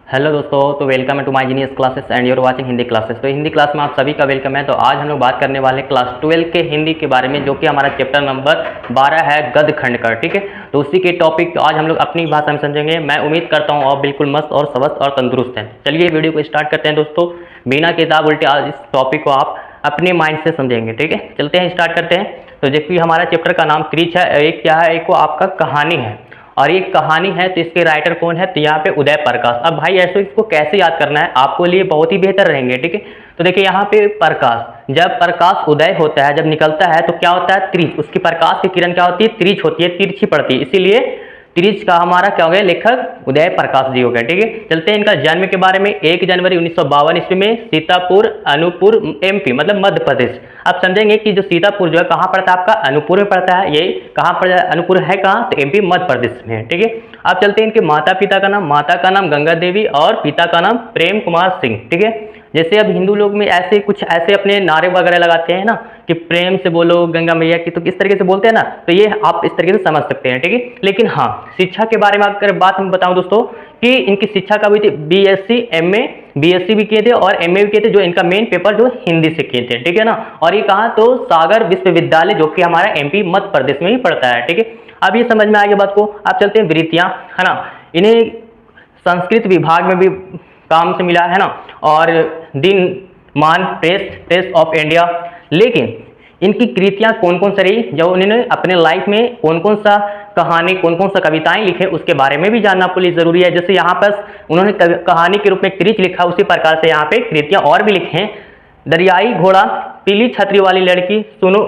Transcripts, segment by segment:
Hello दोस्तों, तो welcome है to my genius classes and you're watching Hindi classes. तो हिंदी क्लास में आप सभी का वेलकम है। तो आज हम लोग बात करने वाले क्लास 12 के हिंदी के बारे में, जो कि हमारा चैप्टर नंबर 12 है गद्य खंड का। ठीक है, तो उसी के टॉपिक आज हम लोग अपनी भाषा में समझेंगे। मैं उम्मीद करता हूँ आप बिल्कुल मस्त और स्वस्थ और तंदुरुस्त हैं। चलिए वीडियो को स्टार्ट करते हैं दोस्तों, बिना किताब उल्टे आज इस टॉपिक को आप अपने माइंड से समझेंगे। ठीक है, चलते हैं, स्टार्ट करते हैं। तो देखिए हमारा चैप्टर का नाम क्रीच है, एक क्या है, एक वो आपका कहानी है और ये कहानी है। तो इसके राइटर कौन है, तो यहाँ पे उदय प्रकाश। अब भाई ऐसे इसको कैसे याद करना है आपको लिए बहुत ही बेहतर रहेंगे। ठीक है, तो देखिए यहाँ पे प्रकाश, जब प्रकाश उदय होता है, जब निकलता है तो क्या होता है, त्रिज। उसकी प्रकाश की किरण क्या होती है, त्रिज होती है, तिरछी पड़ती है, इसीलिए त्रिज का हमारा क्या हो गया, लेखक उदय प्रकाश जी हो गए। ठीक है, चलते हैं इनका जन्म के बारे में। 1 जनवरी 1952 ईस्वी में सीतापुर अनूपपुर एमपी मतलब मध्य प्रदेश। आप समझेंगे कि जो सीतापुर जो है कहाँ पड़ता है, आपका अनूपपुर में पड़ता है। ये कहाँ पर अनूपपुर है, कहाँ, तो एमपी मध्य प्रदेश में है। ठीक है, आप चलते हैं इनके माता पिता का नाम। माता का नाम गंगा देवी और पिता का नाम प्रेम कुमार सिंह। ठीक है, जैसे अब हिंदू लोग में ऐसे कुछ ऐसे अपने नारे वगैरह लगाते हैं ना कि प्रेम से बोलो गंगा मैया की, तो किस तरीके से बोलते हैं ना, तो ये आप इस तरीके से समझ सकते हैं। ठीक है, लेकिन हाँ, शिक्षा के बारे में अगर बात हम बताऊं दोस्तों कि इनकी शिक्षा का भी थी, बीएससी एमए बीएससी भी किए थे और एमए भी किए थे, जो इनका मेन पेपर जो हिंदी से किए थे। ठीक है ना, और ये कहा तो सागर विश्वविद्यालय, जो कि हमारा एमपी मध्य प्रदेश में ही पड़ता है। ठीक है, अब ये समझ में आ गया बात को। आप चलते हैं वृत्तियां, है ना। इन्हें संस्कृत विभाग में भी काम से मिला है ना, और दिन मान प्रेस ऑफ इंडिया। लेकिन इनकी कृतियां कौन कौन सी रही, जब उन्होंने अपने लाइफ में कौन कौन सा कहानी, कौन कौन सा कविताएं लिखे, उसके बारे में भी जानना आपके लिए जरूरी है। जैसे यहाँ पर उन्होंने कहानी के रूप में क्रीच लिखा, उसी प्रकार से यहाँ पे कृतियां और भी लिखे हैं। दरियाई घोड़ा, पीली छतरी वाली लड़की, सुनो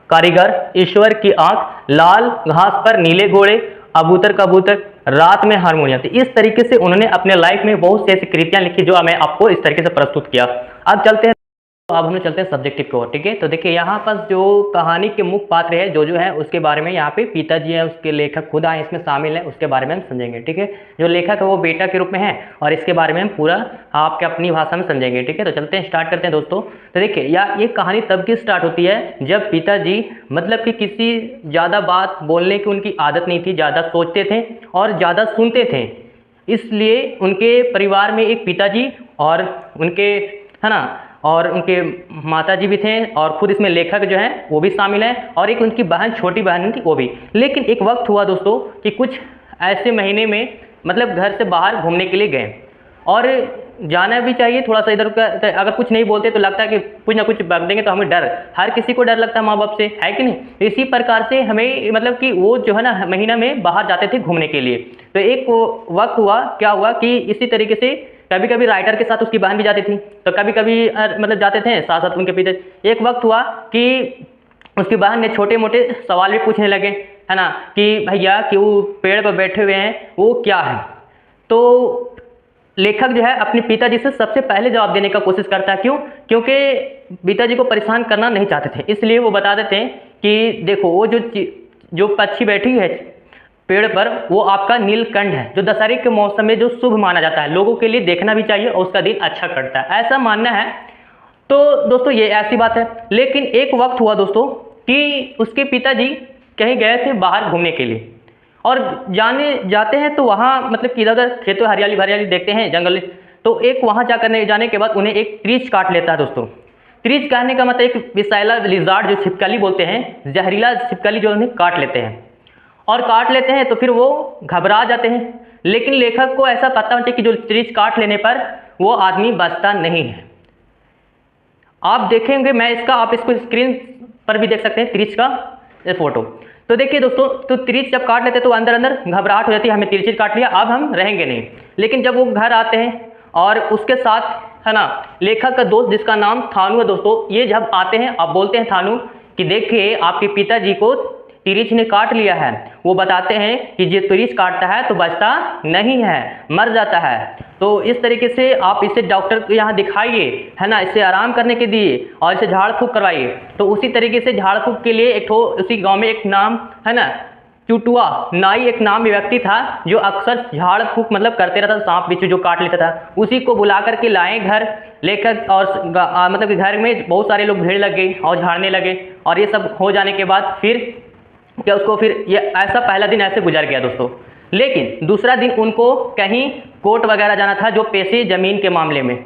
कारीगर, ईश्वर की आंख, लाल घास पर नीले घोड़े, अबूतर कबूतर, रात में हारमोनियम। तो इस तरीके से उन्होंने अपने लाइफ में बहुत सी ऐसी कृतियां लिखी, जो मैं आपको इस तरीके से प्रस्तुत किया। अब चलते हैं, तो अब हम चलते हैं सब्जेक्टिव की ओर। ठीक है, तो देखिए यहाँ पर जो कहानी के मुख्य पात्र है जो है, उसके बारे में यहाँ पे पिताजी है, उसके लेखक खुद आए इसमें शामिल है, उसके बारे में हम समझेंगे। ठीक है, जो लेखक है वो बेटा के रूप में है और इसके बारे में हम पूरा आपके अपनी भाषा में समझेंगे। ठीक है, तो चलते हैं, स्टार्ट करते हैं दोस्तों। तो देखिए ये कहानी तब की स्टार्ट होती है जब पिताजी मतलब कि किसी ज़्यादा बात बोलने की उनकी आदत नहीं थी, ज़्यादा सोचते थे और ज़्यादा सुनते थे। इसलिए उनके परिवार में एक पिताजी और उनके, है ना, और उनके माताजी भी थे और खुद इसमें लेखक जो है वो भी शामिल है, और एक उनकी बहन, छोटी बहन थी, वो भी। लेकिन एक वक्त हुआ दोस्तों कि कुछ ऐसे महीने में मतलब घर से बाहर घूमने के लिए गए, और जाना भी चाहिए थोड़ा सा इधर का। अगर कुछ नहीं बोलते तो लगता है कि कुछ ना कुछ बक देंगे, तो हमें डर, हर किसी को डर लगता है माँ बाप से, है कि नहीं। इसी प्रकार से हमें मतलब कि वो जो है ना महीना में बाहर जाते थे घूमने के लिए। तो एक वक्त हुआ, क्या हुआ कि इसी तरीके से कभी कभी राइटर के साथ उसकी बहन भी जाती थी, तो कभी कभी मतलब जाते थे साथ साथ उनके पिता। एक वक्त हुआ कि उसकी बहन ने छोटे मोटे सवाल भी पूछने लगे, है ना, कि भैया कि वो पेड़ पर बैठे हुए हैं वो क्या है। तो लेखक जो है अपने पिताजी से सबसे पहले जवाब देने का कोशिश करता है। क्यों? क्योंकि पिताजी को परेशान करना नहीं चाहते थे, इसलिए वो बता देते हैं कि देखो वो जो पक्षी बैठी है पेड़ पर, वो आपका नीलकंठ है, जो दशहरे के मौसम में जो शुभ माना जाता है, लोगों के लिए देखना भी चाहिए और उसका दिन अच्छा कटता है, ऐसा मानना है। तो दोस्तों ये ऐसी बात है। लेकिन एक वक्त हुआ दोस्तों कि उसके पिताजी कहीं गए थे बाहर घूमने के लिए, और जाते हैं तो वहाँ मतलब कि इधर खेतों हरियाली हरियाली देखते हैं, जंगल। तो एक वहाँ जाने के बाद उन्हें एक त्रिच काट लेता है दोस्तों। त्रिच काटने का मतलब एक विषैला लिजार्ड, जो छिपकली बोलते हैं, जहरीला छिपकली, जो उन्हें काट लेते हैं। और काट लेते हैं तो फिर वो घबरा जाते हैं। लेकिन लेखक को ऐसा पता होता है कि जो त्रिच काट लेने पर वो आदमी बचता नहीं है। आप देखेंगे, मैं इसका, आप इसको स्क्रीन पर भी देख सकते हैं त्रिच का फोटो। तो देखिए दोस्तों, तो त्रिच जब काट लेते हैं तो अंदर अंदर घबराहट हो जाती है, हमें त्रिच काट लिया, अब हम रहेंगे नहीं। लेकिन जब वो घर आते हैं और उसके साथ, है ना, लेखक का दोस्त जिसका नाम थानू है दोस्तों, ये जब आते हैं, अब बोलते हैं थानू कि देखिए आपके पिताजी को त्रिच ने काट लिया है। वो बताते हैं कि जो त्रिच काटता है तो बचता नहीं है, मर जाता है। तो इस तरीके से आप इसे डॉक्टर को यहाँ दिखाइए, है ना, इसे आराम करने के दिए और इसे झाड़ फूक करवाइए। तो उसी तरीके से झाड़ फूक के लिए एक उसी गांव में एक नाम, है ना, चुटुआ नाई एक नाम व्यक्ति था, जो अक्सर झाड़ फूक मतलब करते रहता था, सांप बिच्छू जो काट लेता था, उसी को बुला करके लाए घर लेकर। और मतलब कि घर में बहुत सारे लोग भीड़ लग गई और झाड़ने लगे। और ये सब हो जाने के बाद फिर क्या उसको, फिर ये ऐसा पहला दिन ऐसे गुजर गया दोस्तों। लेकिन दूसरा दिन उनको कहीं कोर्ट वगैरह जाना था, जो पैसे ज़मीन के मामले में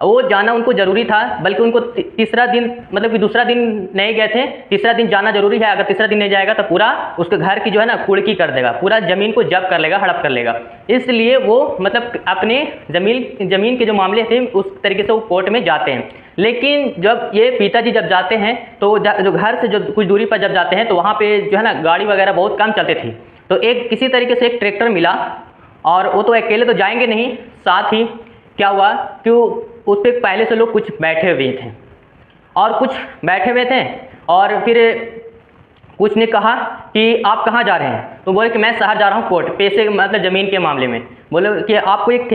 वो जाना उनको ज़रूरी था। बल्कि उनको तीसरा दिन, मतलब कि दूसरा दिन नहीं गए थे, तीसरा दिन जाना जरूरी है। अगर तीसरा दिन नहीं जाएगा तो पूरा उसके घर की जो है ना कुड़की कर देगा, पूरा ज़मीन को जब्त कर लेगा, हड़प कर लेगा। इसलिए वो मतलब अपने ज़मीन के जो मामले थे उस तरीके से वो कोर्ट में जाते हैं। लेकिन जब ये पिताजी जब जाते हैं तो जो घर से जो कुछ दूरी पर जब जाते हैं तो वहाँ पे जो है ना गाड़ी वगैरह बहुत कम चलती थी। तो एक किसी तरीके से एक ट्रैक्टर मिला, और वो तो अकेले तो जाएंगे नहीं, साथ ही क्या हुआ कि उस पर पहले से लोग कुछ बैठे हुए थे, और फिर कुछ ने कहा कि आप कहाँ जा रहे हैं, तो बोले कि मैं शहर जा रहा हूँ कोर्ट, पैसे मतलब ज़मीन के मामले में। बोले कि आपको एक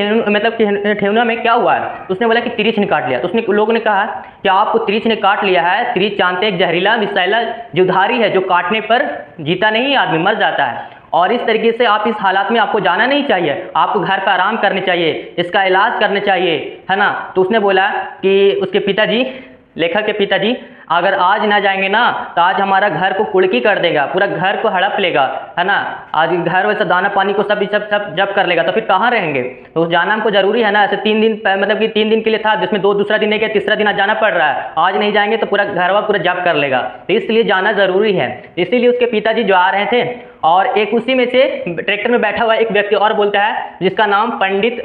ठेवना में क्या हुआ है, तो उसने बोला कि तिरिच ने काट लिया। तो उसने लोगों ने कहा कि आपको तिरिच ने काट लिया है। तिरिच जानते हैं, एक जहरीला विषैला जुधारी है जो काटने पर जीता नहीं, आदमी मर जाता है। और इस तरीके से आप इस हालात में आपको जाना नहीं चाहिए, आपको घर पर आराम करने चाहिए, इसका इलाज करने चाहिए, है ना। तो उसने बोला कि उसके पिताजी, लेखक के पिताजी, अगर आज ना जाएंगे ना तो आज हमारा घर को कुड़की कर देगा, पूरा घर को हड़प लेगा, है ना। आज घर वैसे दाना पानी को सब जब कर लेगा, तो फिर कहाँ रहेंगे। तो जाना हमको जरूरी है ना। ऐसे 3 दिन मतलब कि 3 दिन के लिए था, जिसमें दूसरा दिन नहीं गया, तीसरा दिन आज जाना पड़ रहा है। आज नहीं जाएंगे तो पूरा घर पूरा जब्त कर लेगा, तो इसलिए जाना जरूरी है। इसीलिए उसके पिताजी जो आ रहे थे, और एक उसी में से ट्रैक्टर में बैठा हुआ एक व्यक्ति और बोलता है, जिसका नाम पंडित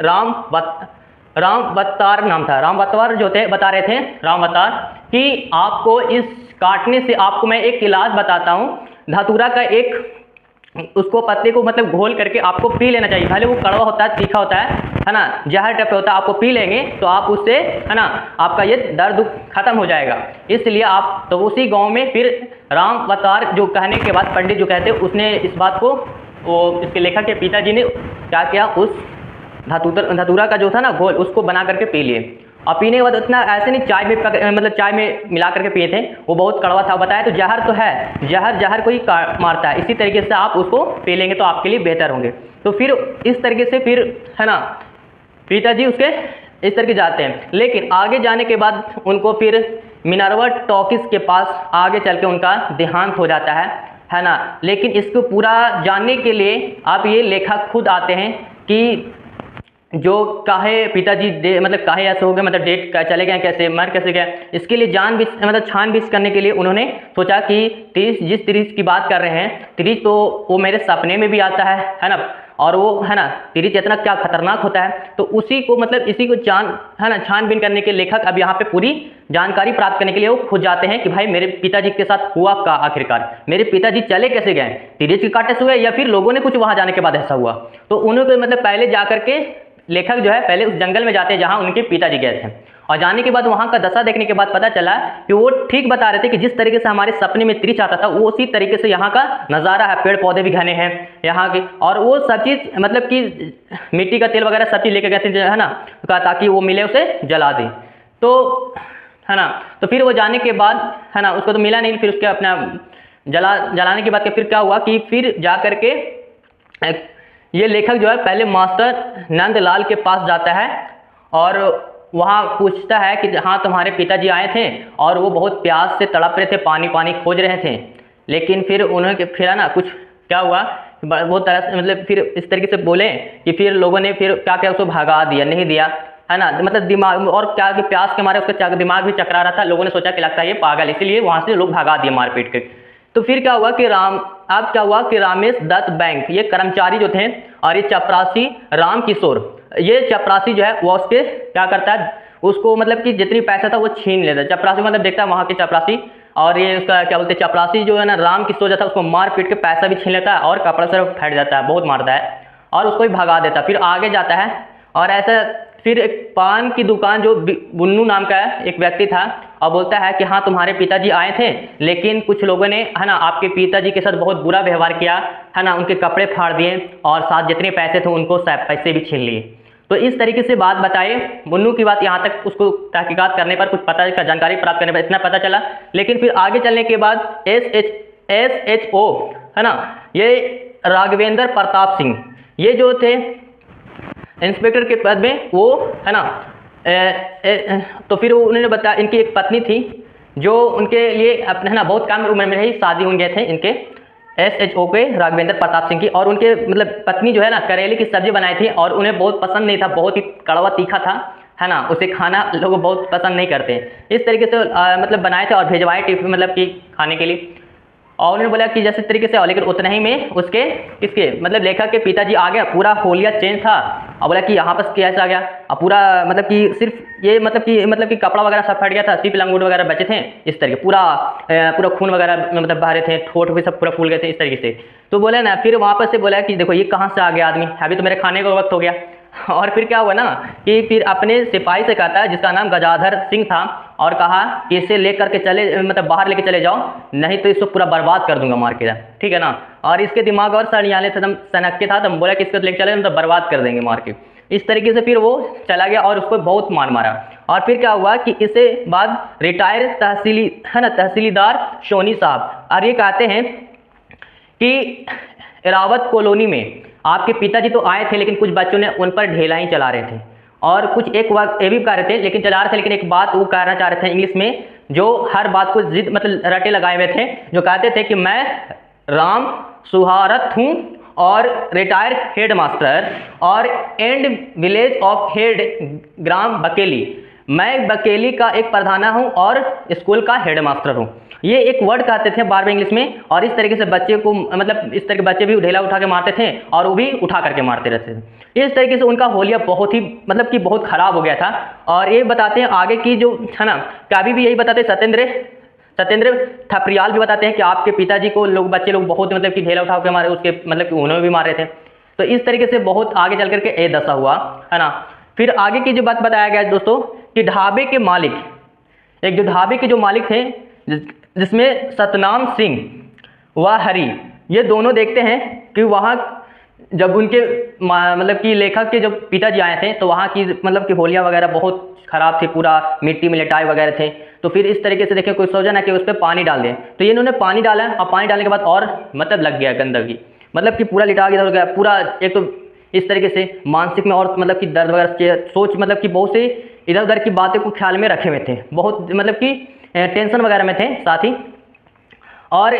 रामवतार नाम था। रामवतार जो थे बता रहे थे, रामवतार, कि आपको इस काटने से आपको मैं एक इलाज बताता हूँ। धतूरा का एक उसको पत्ते को मतलब घोल करके आपको पी लेना चाहिए। भले वो कड़वा होता है, तीखा होता है ना, जहर टाइप होता है, आपको पी लेंगे तो आप उससे, है ना, आपका ये दर्द खत्म हो जाएगा। इसलिए आप तो उसी गांव में फिर रामवतार जो कहने के बाद पंडित जो कहते, उसने इस बात को, वो इसके लेखक के पिताजी ने क्या किया, उस धतूरा का जो था ना घोल, उसको बना करके पी लिए। और पीने के बाद उतना ऐसे नहीं चाय में मतलब चाय में मिला करके पिए थे, वो बहुत कड़वा था। बताया तो जहर तो है, जहर को ही मारता है। इसी तरीके से आप उसको पी लेंगे तो आपके लिए बेहतर होंगे। तो फिर इस तरीके से फिर, है ना, पिताजी उसके इस तरीके जाते हैं। लेकिन आगे जाने के बाद उनको फिर मिनर्वा टॉकीज के पास आगे चल के उनका देहांत हो जाता है ना। लेकिन इसको पूरा जानने के लिए आप ये लेखक खुद आते हैं कि जो काहे पिताजी मतलब काहे ऐसे हो गए, मतलब डेट चले गए, कैसे मर कैसे गए। इसके लिए मतलब छानबीन करने के लिए उन्होंने सोचा कि जिस तिरिच की बात कर रहे हैं, तिरिच तो वो मेरे सपने में भी आता है ना। और वो, है ना, तिरिच इतना क्या खतरनाक होता है। तो उसी को मतलब इसी को है ना छानबीन करने के लेखक अब यहाँ पे पूरी जानकारी प्राप्त करने के लिए वो खुद जाते हैं कि भाई मेरे पिताजी के साथ हुआ का, आखिरकार मेरे पिताजी चले कैसे गए, तिरिच के कांटे से हुए या फिर लोगों ने कुछ वहाँ जाने के बाद ऐसा हुआ। तो उन्होंने मतलब पहले जा करके लेखक जो है पहले उस जंगल में जाते हैं जहाँ उनके पिताजी गए थे। और जाने के बाद वहाँ का दशा देखने के बाद पता चला कि वो ठीक बता रहे थे कि जिस तरीके से हमारे सपने में तिरिच आता था, वो उसी तरीके से यहाँ का नज़ारा है। पेड़ पौधे भी घने हैं यहाँ के, और वो सब चीज़ मतलब कि मिट्टी का तेल वगैरह सब चीज़ लेके गए थे, है ना, ताकि वो मिले उसे जला दे। तो, है ना, तो फिर वो जाने के बाद, है ना, उसको तो मिला नहीं। फिर उसके अपना जलाने के बाद फिर क्या हुआ कि फिर जा करके ये लेखक जो है पहले मास्टर नंदलाल के पास जाता है और वहाँ पूछता है कि हाँ तुम्हारे पिताजी आए थे और वो बहुत प्यास से तड़प रहे थे, पानी पानी खोज रहे थे। लेकिन फिर उन्होंने फिर ना कुछ क्या हुआ, बहुत तरह से मतलब फिर इस तरीके से बोले कि फिर लोगों ने फिर क्या क्या उसको भगा दिया, नहीं दिया, है ना, मतलब दिमाग और क्या कि प्यास के मारे उसका दिमाग भी चकरा रहा था। लोगों ने सोचा कि लगता है ये पागल, इसीलिए वहाँ से लोग भगा दिए मारपीट के। तो फिर क्या हुआ कि रामेश दत्त बैंक ये कर्मचारी जो थे, और ये चपरासी राम किशोर, ये चपरासी जो है वो उसके क्या करता है, उसको मतलब कि जितनी पैसा था वो छीन लेता है। चपरासी मतलब देखता है वहाँ के चपरासी, और ये उसका क्या बोलते हैं, चपरासी जो है ना राम किशोर जाता है उसको मार पीट के पैसा भी छीन लेता है और कपड़ा से फट जाता है, बहुत मारता है और उसको भी भगा देता है। फिर आगे जाता है और ऐसा फिर एक पान की दुकान जो बुन्नू नाम का एक व्यक्ति था और बोलता है कि हाँ तुम्हारे पिताजी आए थे, लेकिन कुछ लोगों ने, है ना, आपके पिताजी के साथ बहुत बुरा व्यवहार किया, है ना, उनके कपड़े फाड़ दिए और साथ जितने पैसे थे उनको पैसे भी छीन लिए। तो इस तरीके से बात बताए बुन्नू की बात। यहाँ तक उसको तहकीकात करने पर कुछ पता का जानकारी प्राप्त करने पर इतना पता चला। लेकिन फिर आगे चलने के बाद SHO, है ना, ये राघवेंद्र प्रताप सिंह, ये जो थे इंस्पेक्टर के पद में, वो, है ना, तो फिर उन्होंने बताया इनकी एक पत्नी थी जो उनके लिए अपने, है ना, बहुत कम उम्र में ही शादी हो गए थे इनके। SHO के राघवेंद्र प्रताप सिंह की, और उनके मतलब पत्नी जो है ना करेले की सब्जी बनाई थी और उन्हें बहुत पसंद नहीं था, बहुत ही कड़वा तीखा था, है ना, उसे खाना लोग बहुत पसंद नहीं करते। इस तरीके से मतलब बनाए थे और भेजवाए टिफिन मतलब कि खाने के लिए। और उन्होंने बोला कि जैसे तरीके से, और लेकिन उतना ही में उसके किसके मतलब लेखक के पिताजी आ गया, पूरा होलिया चेंज था, और बोला कि यहाँ पर कैसे आ गया, और पूरा मतलब कि सिर्फ ये मतलब कि कपड़ा वगैरह सब फट गया था, सिर्फ लंगोट वगैरह बचे थे, इस तरीके पूरा खून वगैरह मतलब बह रहे थे, ठोठ भी सब पूरा फूल गए थे इस तरीके से। तो बोले ना, फिर वहाँ पर से बोला कि देखो ये कहाँ से आ गया आदमी, अभी तो मेरे खाने का वक्त हो गया। और फिर क्या हुआ ना कि फिर अपने सिपाही से कहता है जिसका नाम गजाधर सिंह था, और कहा कि इसे लेकर के चले मतलब बाहर लेके चले जाओ, नहीं तो इसको पूरा बर्बाद कर दूंगा मार के, ठीक है ना। और इसके दिमाग और सनियाले से एकदम सनक के था, तो बोला कि इसको लेके चले तो बर्बाद कर देंगे मार के। इस तरीके से फिर वो चला गया और उसको बहुत मार मारा। और फिर क्या हुआ कि इससे बाद रिटायर तहसीलदार सोनी साहब, और ये कहते हैं कि रावत कॉलोनी में आपके पिताजी तो आए थे, लेकिन कुछ बच्चों ने उन पर ढेला ही चला रहे थे, और कुछ एक वक्त ये भी कह रहे थे, लेकिन चला रहे थे, लेकिन एक बात वो कहना चाह रहे थे इंग्लिश में, जो हर बात को जिद मतलब रटे लगाए हुए थे, जो कहते थे कि मैं राम सुहारत हूँ और रिटायर हेड मास्टर और एंड विलेज ऑफ हेड ग्राम बकेली, मैं बकेली का एक प्रधाना हूँ और स्कूल का हेड मास्टर हूँ। ये एक वर्ड कहते थे बार बार इंग्लिश में, और इस तरीके से बच्चे को मतलब इस तरह के बच्चे भी ढेला उठा के मारते थे और वो भी उठा करके मारते रहते थे। इस तरीके से उनका होलिया बहुत ही मतलब कि बहुत खराब हो गया था। और ये बताते हैं आगे की जो है ना, कभी भी यही बताते सत्येंद्र थपरियाल भी बताते हैं कि आपके पिताजी को लोग बच्चे लोग बहुत मतलब कि ढेला उठा के मारे, उसके मतलब कि उन्होंने भी मारे थे। तो इस तरीके से बहुत आगे चल करके ये दशा हुआ, है ना। फिर आगे की जो बात बताया गया दोस्तों कि ढाबे के मालिक, एक जो ढाबे के जो मालिक थे जिसमें सतनाम सिंह व हरी, ये दोनों देखते हैं कि वहाँ जब उनके मतलब कि लेखक के जब पिताजी आए थे तो वहाँ की मतलब कि होलिया वगैरह बहुत खराब थी, पूरा मिट्टी में लिटाए वगैरह थे। तो फिर इस तरीके से देखें, कोई सोचा ना कि उस पर पानी डाल दें, तो ये इन्होंने पानी डाला, और पानी डालने के बाद और मतलब लग गया गंदगी, मतलब कि पूरा लिटा गया हो गया पूरा। एक तो इस तरीके से मानसिक में और मतलब कि दर्द वगैरह सोच मतलब कि बहुत से इधर उधर की बातें को ख्याल में रखे हुए थे, बहुत मतलब कि टेंशन वगैरह में थे साथ ही। और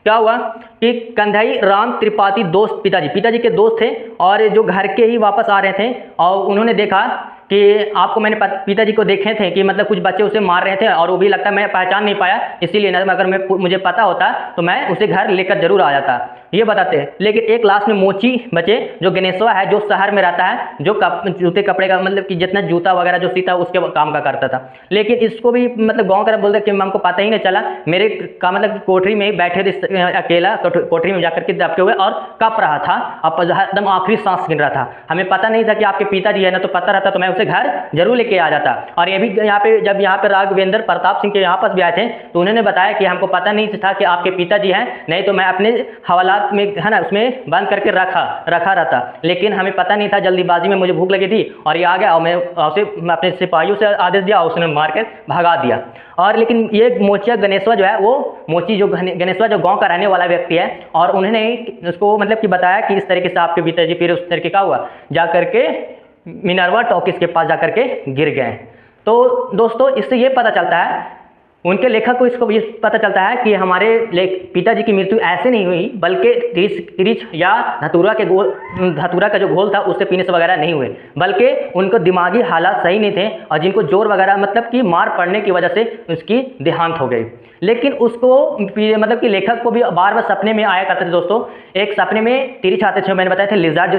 क्या हुआ कि कंधाई राम त्रिपाठी दोस्त पिताजी के दोस्त थे, और जो घर के ही वापस आ रहे थे, और उन्होंने देखा कि आपको मैंने पिताजी को देखे थे कि मतलब कुछ बच्चे उसे मार रहे थे, और वो भी लगता है मैं पहचान नहीं पाया, इसीलिए ना अगर मुझे पता होता तो मैं उसे घर लेकर जरूर आ जाता, ये बताते हैं। लेकिन एक लास्ट में मोची बचे, जो गणेशवा है, जो शहर में रहता है, जो जूते कपड़े का मतलब कि जितना जूता वगैरह जो सीता उसके काम का करता था। लेकिन इसको भी मतलब गाँव का बोलते कि हमको पता ही नहीं चला, मेरे का मतलब कोठरी में ही बैठे थे अकेला, कोठरी में जाकर के दबके हुए और कप रहा था, अब एकदम आखिरी सांस गिन रहा था। हमें पता नहीं था कि आपके पिताजी है ना, तो पता रहता तो मैं उसे घर जरूर लेके आ जाता। और ये भी यहाँ पे जब यहाँ पे राघवेंद्र प्रताप सिंह के यहाँ पास भी आए थे तो उन्होंने बताया कि हमको पता नहीं था कि आपके पिताजी हैं, नहीं तो मैं अपने हवालात में है ना उसमें बंद करके रखा रहता, लेकिन हमें पता नहीं था, जल्दीबाजी में मुझे भूख लगी थी और ये आ गया, और मैं अपने सिपाहियों से आदेश दिया, उसने मार कर भगा दिया। और लेकिन ये मोचिया गणेशवा जो है, वो मोची जो गणेशवा जो गांव का रहने वाला व्यक्ति है, और उन्होंने उसको मतलब कि बताया कि इस तरीके से आपके पिताजी, फिर उस तरीके का हुआ, जा करके मिनर्वा टॉकीज के पास जाकर के गिर गए। तो दोस्तों इससे ये पता चलता है, उनके लेखक को इसको ये पता चलता है कि हमारे पिताजी की मृत्यु ऐसे नहीं हुई, बल्कि तिरिच या धतूरा का जो घोल था उससे पीने से वगैरह नहीं हुए, बल्कि उनको दिमागी हालात सही नहीं थे, और जिनको जोर वगैरह मतलब कि मार पड़ने की वजह से उसकी देहांत हो गई। लेकिन उसको मतलब कि लेखक को भी बार बार सपने में आया करते थे दोस्तों। एक सपने में तिरिच आते थे, मैंने बताया था, लिजार्ड जो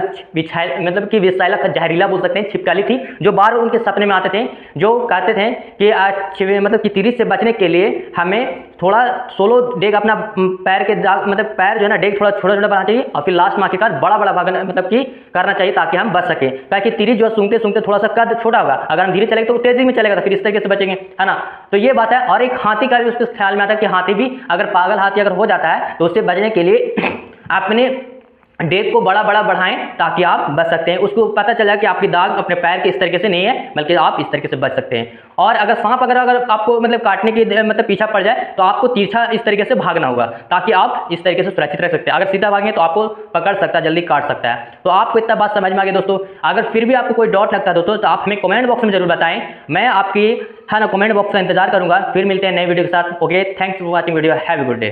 मतलब कि विषैला था, जहरीला बोल सकते हैं, छिपकली थी, जो बार उनके सपने में आते थे, जो कहते थे कि आज मतलब कि तिरिच से बचने के लिए हमें थोड़ा सोलो डेग अपना पैर के मतलब पैर जो है ना डेग थोड़ा छोटा छोटा बनाना चाहिए, और फिर लास्ट में आखिरकार बड़ा बड़ा भागना मतलब कि करना चाहिए, ताकि हम बच सके। ताकि तिरिच जो सूंघते सूंघते थोड़ा सा कद छोटा होगा, अगर हम धीरे चलेंगे तो तेजी में चलेगा, तो फिर इस तरीके से बचेंगे, है ना। तो ये बात है। और एक हाथी का भी उसके ख्याल में आता है कि हाथी भी अगर पागल हाथी अगर हो जाता है तो उससे बचने के लिए अपने डेग को बड़ा बड़ा बढ़ाएं, ताकि आप बच सकते हैं। उसको पता चला कि आपकी दाग अपने पैर के इस तरीके से नहीं है, बल्कि आप इस तरीके से बच सकते हैं। और अगर सांप अगर आपको मतलब काटने की मतलब पीछा पड़ जाए तो आपको तिरछा इस तरीके से भागना होगा, ताकि आप इस तरीके से सुरक्षित रह सकते हैं। अगर सीधा भागेंगे तो आपको पकड़ सकता है, जल्दी काट सकता है। तो आपको इतना बात समझ में आ गई दोस्तों। अगर फिर भी आपको कोई डाउट लगता है दोस्तों, तो आप हमें कमेंट बॉक्स में जरूर बताएं, मैं आपकी है ना कमेंट बॉक्स का इंतजार करूंगा। फिर मिलते हैं नए वीडियो के साथ। Okay, thanks for watching video, have a good day.